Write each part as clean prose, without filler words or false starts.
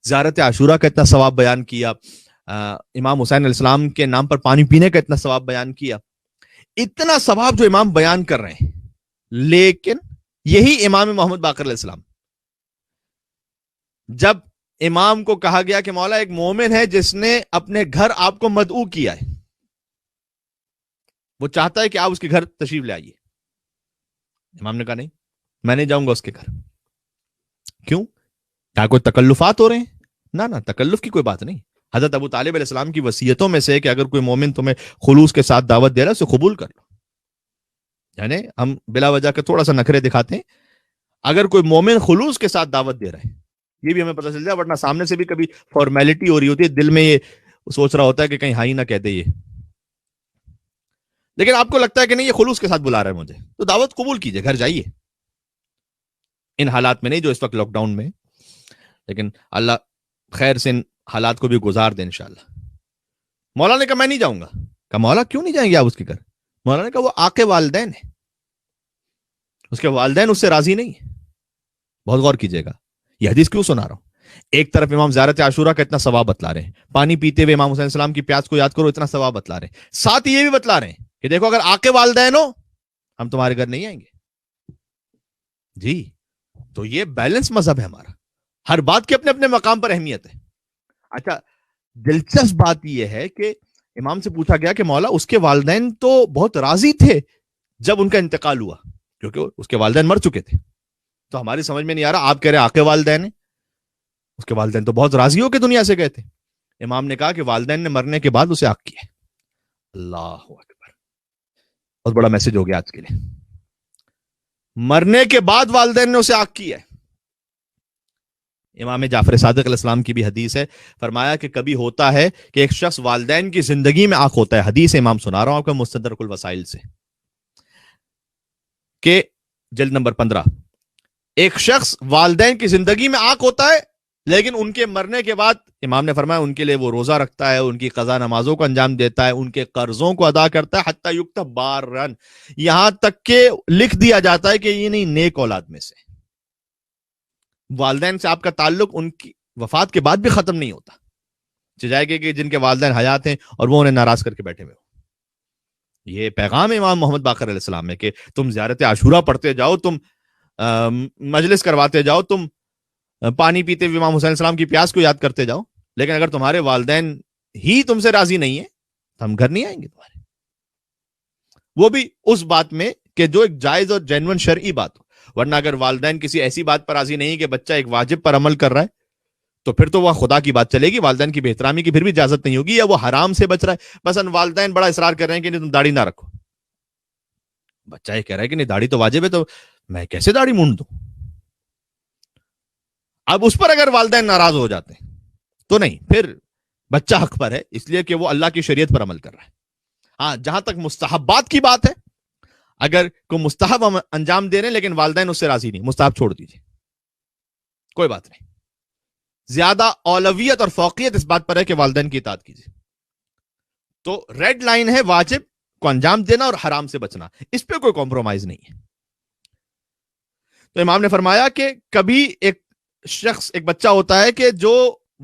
زیارت عاشورہ کا اتنا ثواب بیان کیا، امام حسین علیہ السلام کے نام پر پانی پینے کا اتنا ثواب بیان کیا، اتنا ثواب جو امام بیان کر رہے ہیں، لیکن یہی امام محمد باقر علیہ السلام، جب امام کو کہا گیا کہ مولا ایک مومن ہے جس نے اپنے گھر آپ کو مدعو کیا ہے، وہ چاہتا ہے کہ آپ اس کے گھر تشریف لے آئیے، امام نے کہا نہیں، میں نہیں جاؤں گا اس کے گھر۔ کیوں؟ کیا کوئی تکلفات ہو رہے ہیں؟ نہ تکلف کی کوئی بات نہیں۔ حضرت ابو طالب علیہ السلام کی وصیتوں میں سے کہ اگر کوئی مومن تمہیں خلوص کے ساتھ دعوت دے رہا ہے اسے قبول کر لو۔ یعنی ہم بلا وجہ کے تھوڑا سا نخرے دکھاتے ہیں، اگر کوئی مومن خلوص کے ساتھ دعوت دے رہا ہے یہ بھی ہمیں پتہ چل جائے، ورنہ سامنے سے بھی کبھی فارمیلٹی ہو رہی ہوتی ہے، دل میں یہ سوچ رہا ہوتا ہے کہ کہیں ہاں ہی نہ کہہ دے یہ، لیکن آپ کو لگتا ہے کہ نہیں یہ خلوص کے ساتھ بلا رہا ہے مجھے، تو دعوت قبول کیجئے، گھر جائیے۔ ان حالات میں نہیں جو اس وقت لاک ڈاؤن میں، لیکن اللہ خیر سے ان حالات کو بھی گزار دے انشاءاللہ۔ مولا نے کہا میں نہیں جاؤں گا۔ کہا مولا کیوں نہیں جائیں گے آپ اس کے گھر؟ مولا نے کہا وہ آقے والدین ہے، اس کے والدین اس سے راضی نہیں ہے۔ بہت غور کیجئے گا، یہ حدیث کیوں سنا رہا ہوں؟ ایک طرف امام زیارت عاشورہ کا اتنا ثواب بتلا رہے ہیں، پانی پیتے ہوئے امام حسین السلام کی پیاس کو یاد کرو اتنا ثواب بتلا رہے ہیں، ساتھ ہی یہ بھی بتلا رہے ہیں کہ دیکھو اگر آقے والدین ہو ہم تمہارے گھر نہیں آئیں گے۔ جی تو یہ بیلنس مذہب ہے ہمارا، ہر بات کی اپنے اپنے مقام پر اہمیت ہے۔ اچھا دلچسپ بات یہ ہے کہ امام سے پوچھا گیا کہ مولا اس کے والدین تو بہت راضی تھے جب ان کا انتقال ہوا، کیونکہ اس کے والدین مر چکے تھے، تو ہماری سمجھ میں نہیں آ رہا، آپ کہہ رہے آقے والدین ہیں، اس کے والدین تو بہت راضی ہو کے دنیا سے گئے تھے۔ امام نے کہا کہ والدین نے مرنے کے بعد اسے عاق کیا۔ اللہ اکبر، بہت بڑا میسج ہو گیا آج کے لیے، مرنے کے بعد والدین نے اسے عاق کیا ہے۔ امام جعفر صادق علیہ السلام کی بھی حدیث ہے، فرمایا کہ کبھی ہوتا ہے کہ ایک شخص والدین کی زندگی میں عاق ہوتا ہے، حدیث امام سنا رہا ہوں آپ کو مستدرک الوسائل سے، کہ جلد نمبر 15، ایک شخص والدین کی زندگی میں عاق ہوتا ہے لیکن ان کے مرنے کے بعد امام نے فرمایا ان کے لیے وہ روزہ رکھتا ہے، ان کی قضا نمازوں کو انجام دیتا ہے، ان کے قرضوں کو ادا کرتا ہے، حتی یکتب بارن، یہاں تک کہ لکھ دیا جاتا ہے کہ یہ نہیں نیک اولاد میں سے۔ والدین سے آپ کا تعلق ان کی وفات کے بعد بھی ختم نہیں ہوتا، چاہے کہ جن کے والدین حیات ہیں اور وہ انہیں ناراض کر کے بیٹھے ہوئے ہو۔ یہ پیغام امام محمد باقر علیہ السلام ہے کہ تم زیارت عاشورہ پڑھتے جاؤ، تم مجلس کرواتے جاؤ، تم پانی پیتے ہوئے امام حسین السلام کی پیاس کو یاد کرتے جاؤ، لیکن اگر تمہارے والدین ہی تم سے راضی نہیں ہیں تو ہم گھر نہیں آئیں گے تمہارے، وہ بھی اس بات میں کہ جو ایک جائز اور جینون شرعی بات ہو۔ ورنہ اگر والدین کسی ایسی بات پر راضی نہیں کہ بچہ ایک واجب پر عمل کر رہا ہے تو پھر تو وہ خدا کی بات چلے گی، والدین کی بے احترامی کی پھر بھی اجازت نہیں ہوگی، یا وہ حرام سے بچ رہا ہے۔ بس والدین بڑا اصرار کر رہے ہیں کہ نہیں تم داڑھی نہ رکھو، بچہ یہ کہہ رہا ہے کہ نہیں داڑھی تو واجب ہے تو میں کیسے داڑھی مونڈ دوں؟ اب اس پر اگر والدین ناراض ہو جاتے ہیں تو نہیں، پھر بچہ حق پر ہے، اس لیے کہ وہ اللہ کی شریعت پر عمل کر رہا ہے۔ ہاں جہاں تک مستحبات کی بات ہے، اگر کوئی مستحب انجام دے رہے ہیں لیکن والدین اس سے راضی نہیں، مستحب چھوڑ دیجیے، کوئی بات نہیں۔ زیادہ اولویت اور فوقیت اس بات پر ہے کہ والدین کی اطاعت کیجیے۔ تو ریڈ لائن ہے واجب کو انجام دینا اور حرام سے بچنا، اس پہ کوئی کمپرومائز نہیں ہے۔ تو امام نے فرمایا کہ کبھی ایک شخص، ایک بچہ ہوتا ہے کہ جو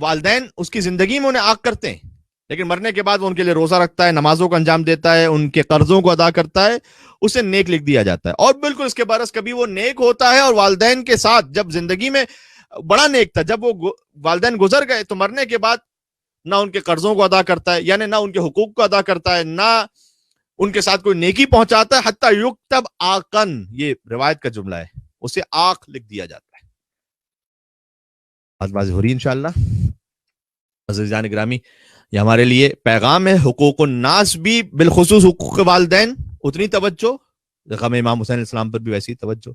والدین اس کی زندگی میں انہیں عاق کرتے ہیں لیکن مرنے کے بعد وہ ان کے لیے روزہ رکھتا ہے، نمازوں کو انجام دیتا ہے، ان کے قرضوں کو ادا کرتا ہے، اسے نیک لکھ دیا جاتا ہے۔ اور بالکل اس کے برعکس کبھی وہ نیک ہوتا ہے اور والدین کے ساتھ جب زندگی میں بڑا نیک تھا، جب وہ والدین گزر گئے تو مرنے کے بعد نہ ان کے قرضوں کو ادا کرتا ہے، یعنی نہ ان کے حقوق کو ادا کرتا ہے، نہ ان کے ساتھ کوئی نیکی پہنچاتا ہے، حتی یکتب آقن، یہ روایت کا جملہ ہے، اسے آق لکھ دیا جاتا ہے۔ بات واضح ہو رہی انشاءاللہ؟ عزیزان گرامی، یہ ہمارے لیے پیغام ہے، حقوق الناس بھی بالخصوص حقوق والدین اتنی توجہ، غم امام حسین علیہ السلام پر بھی ویسی توجہ،